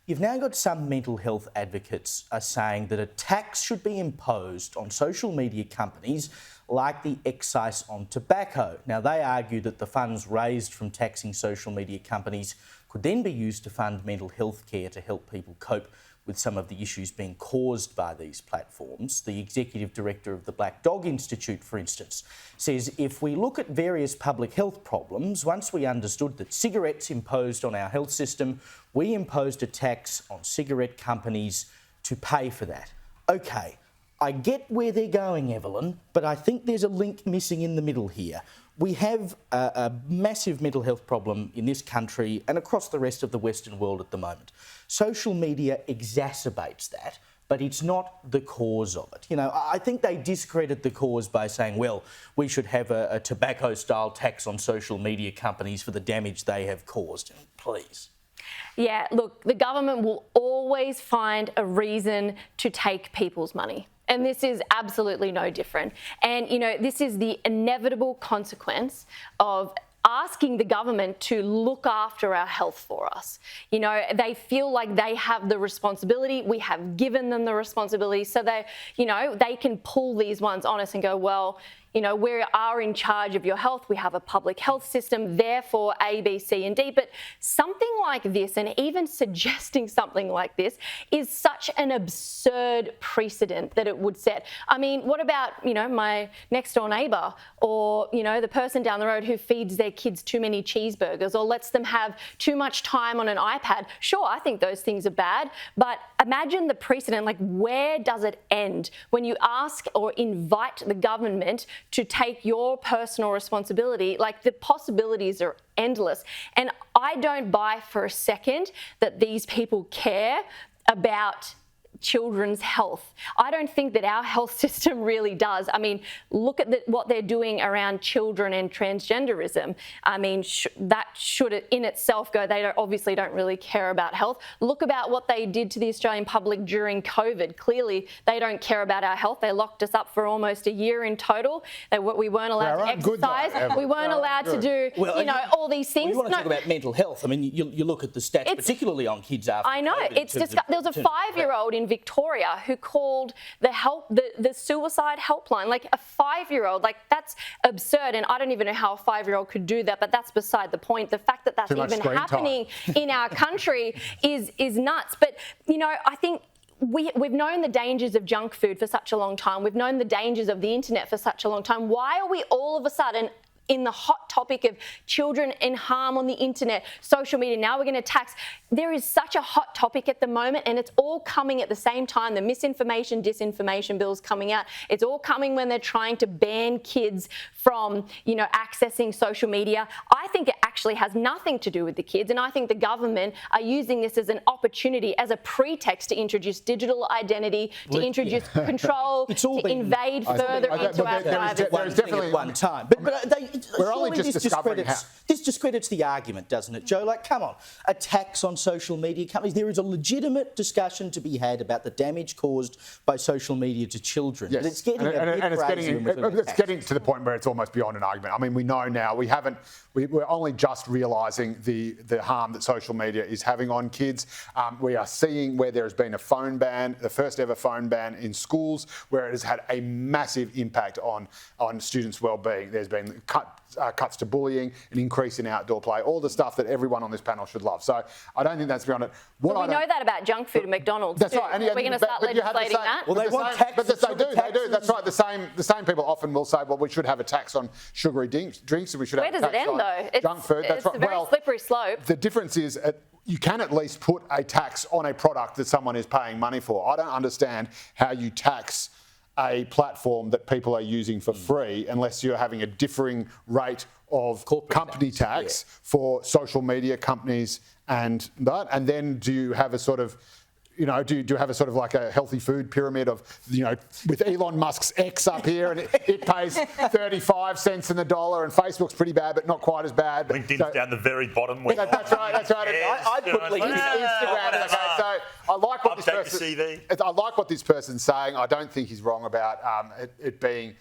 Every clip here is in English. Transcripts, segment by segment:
You've now got some mental health advocates are saying that a tax should be imposed on social media companies like the excise on tobacco. Now, they argue that the funds raised from taxing social media companies could then be used to fund mental health care to help people cope with some of the issues being caused by these platforms. The executive director of the Black Dog Institute, for instance, says if we look at various public health problems, once we understood that cigarettes imposed on our health system, we imposed a tax on cigarette companies to pay for that. OK, I get where they're going, Evelyn, but I think there's a link missing in the middle here. We have a massive mental health problem in this country and across the rest of the Western world at the moment. Social media exacerbates that, but it's not the cause of it. You know, I think they discredit the cause by saying, well, we should have a tobacco-style tax on social media companies for the damage they have caused. Please. Yeah, look, the government will always find a reason to take people's money. And this is absolutely no different. And, you know, this is the inevitable consequence of asking the government to look after our health for us. You know, they feel like they have the responsibility. We have given them the responsibility. So they, you know, they can pull these ones on us and go, well, you know, we are in charge of your health. We have a public health system, therefore A, B, C, and D. But something like this, and even suggesting something like this, is such an absurd precedent that it would set. I mean, what about, you know, my next door neighbour or, you know, the person down the road who feeds their kids too many cheeseburgers or lets them have too much time on an iPad? Sure, I think those things are bad, but imagine the precedent. Like, where does it end when you ask or invite the government to take your personal responsibility? Like, the possibilities are endless. And I don't buy for a second that these people care about children's health. I don't think that our health system really does. I mean, look at what they're doing around children and transgenderism. I mean, that should in itself go, they obviously don't really care about health. Look about what they did to the Australian public during COVID. Clearly, they don't care about our health. They locked us up for almost a year in total. We weren't allowed to exercise. We weren't allowed to do, you know, all these things. Well, you want to talk about mental health. I mean, you look at the stats, particularly on kids after I know. COVID, It's just, there was a 5-year-old in Victoria who called the suicide helpline, like a 5-year-old. Like, that's absurd, and I don't even know how a 5-year-old could do that, but that's beside the point. The fact that that's even happening in our country is nuts. But, you know, I think we've known the dangers of junk food for such a long time. We've known the dangers of the internet for such a long time. Why are we all of a sudden in the hot topic of children in harm on the internet, social media? Now we're going to tax. There is such a hot topic at the moment, and it's all coming at the same time. The misinformation, disinformation bills coming out. It's all coming when they're trying to ban kids from, you know, accessing social media. I think it actually has nothing to do with the kids, and I think the government are using this as an opportunity, as a pretext to introduce digital identity, to introduce control, to invade further into our privacy. There's definitely at one time, we're only just discovering how. This discredits the argument, doesn't it, Joe? Like, come on, a tax on social media companies. There is a legitimate discussion to be had about the damage caused by social media to children. Yes. But it's getting it's getting to the point where it's almost beyond an argument. I mean, we know now, we're only just realising the harm that social media is having on kids. We are seeing where there has been a phone ban, the first ever phone ban in schools, where it has had a massive impact on students' well-being. There's been cuts to bullying, an increase in outdoor play, all the stuff that everyone on this panel should love. So I don't think that's beyond it. We know that about junk food at McDonald's. That's too. right. We're going to start legislating that. Well, they want taxes. But they do. That's right. The same people often will say, well, we should have a tax on sugary drinks, and we should have a tax on junk food. That's right. It's a very slippery slope. The difference is you can at least put a tax on a product that someone is paying money for. I don't understand how you tax a platform that people are using for free unless you're having a differing rate of company tax for social media companies and that. And then do you have a sort of, you know, do you have a sort of like a healthy food pyramid of, you know, with Elon Musk's X up here and it pays 35 cents in the dollar, and Facebook's pretty bad but not quite as bad. LinkedIn's down the very bottom. That's right. I'd put Instagram. So I like what I like what this person's saying. I don't think he's wrong about it being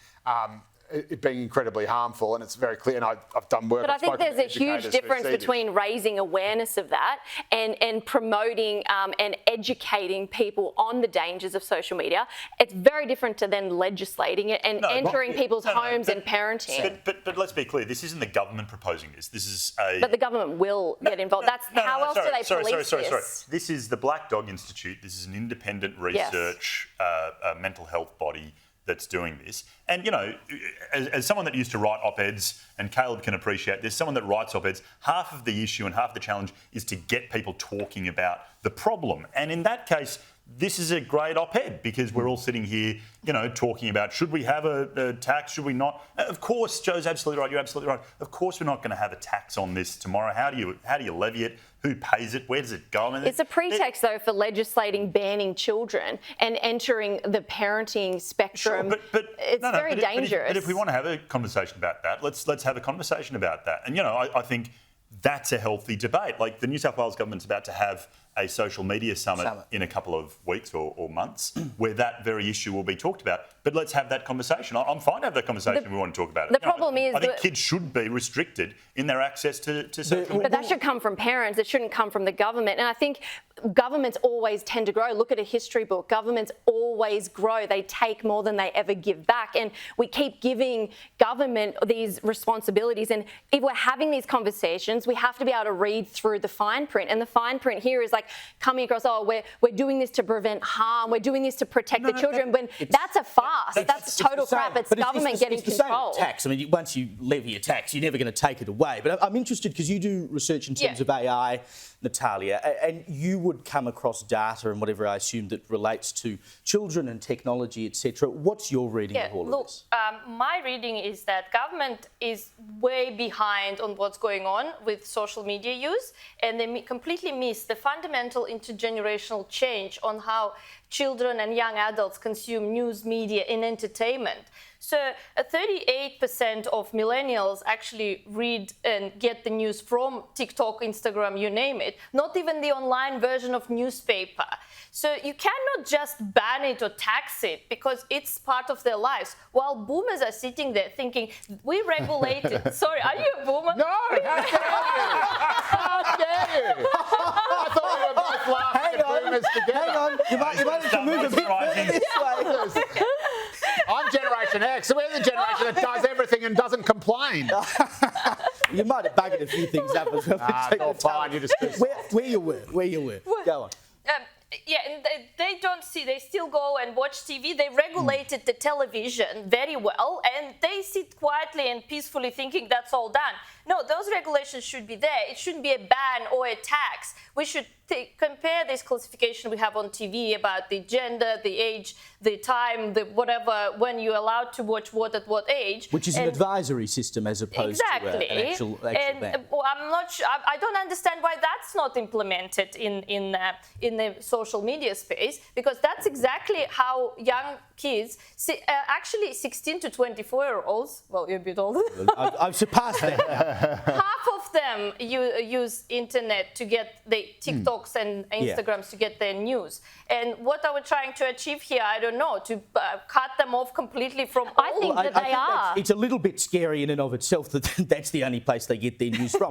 it being incredibly harmful, and it's very clear. And I've done work. But I think there's a huge difference between raising awareness of that and promoting and educating people on the dangers of social media. It's very different to then legislating it and entering people's homes and parenting. But let's be clear, this isn't the government proposing this. This is a... But the government will get involved. How else do they police this? This is the Black Dog Institute. This is an independent research mental health body that's doing this. And, you know, as someone that used to write op-eds, and Caleb can appreciate this, someone that writes op-eds, half of the issue and half of the challenge is to get people talking about the problem. And in that case, this is a great op-ed because we're all sitting here, you know, talking about should we have a tax, should we not? Of course, Joe's absolutely right, you're absolutely right. Of course we're not going to have a tax on this tomorrow. How do you levy it? Who pays it? Where does it go? I mean, it's a pretext, though, for legislating banning children and entering the parenting spectrum. Sure, but it's very dangerous. But if we want to have a conversation about that, let's have a conversation about that. And, you know, I think that's a healthy debate. Like the New South Wales government's about to have a social media summit in a couple of weeks or months where that very issue will be talked about. But let's have that conversation. I'm fine to have that conversation if we want to talk about it. The problem is I think kids should be restricted in their access to social media. But that should come from parents. It shouldn't come from the government. And I think governments always tend to grow. Look at a history book. Governments always grow. They take more than they ever give back. And we keep giving government these responsibilities. And if we're having these conversations, we have to be able to read through the fine print. And the fine print here is like coming across, we're doing this to prevent harm. We're doing this to protect the children. When that's a farce. That's total crap. It's government getting control. Tax. I mean, once you levy a tax, you're never going to take it away. But I'm interested because you do research in terms of AI, Natalia, and you would come across data and whatever I assume that relates to children and technology, etc. What's your reading of all of this? My reading is that government is way behind on what's going on with social media use, and they completely miss the fundamental intergenerational change on how children and young adults consume news media in entertainment. So 38% of millennials actually read and get the news from TikTok, Instagram, you name it, not even the online version of newspaper. So you cannot just ban it or tax it because it's part of their lives. While boomers are sitting there thinking, we regulate it. Sorry, are you a boomer? No, how dare you? I thought we were both laughing at boomers together. Hang on, you might need to move a bit further this way. I'm Generation X, so we're the generation that does everything and doesn't complain. You might have buggered a few things up as well. It's all fine, you just... Where you were. Go on. And they don't see, they still go and watch TV. They regulated the television very well and they sit quietly and peacefully thinking that's all done. No, those regulations should be there. It shouldn't be a ban or a tax. We should compare this classification we have on TV about the gender, the age, the time, the whatever, when you're allowed to watch what at what age. Which is an advisory system as opposed to an actual ban. I'm not sure, I don't understand why that's not implemented in the social media space, because that's exactly how young kids, actually 16 to 24-year-olds, well, you're a bit older. I've surpassed that now. Half of them use internet to get the TikToks and Instagrams to get their news. And what are we trying to achieve here? I don't know, to cut them off completely from all. I think that they are. It's a little bit scary in and of itself that that's the only place they get their news from.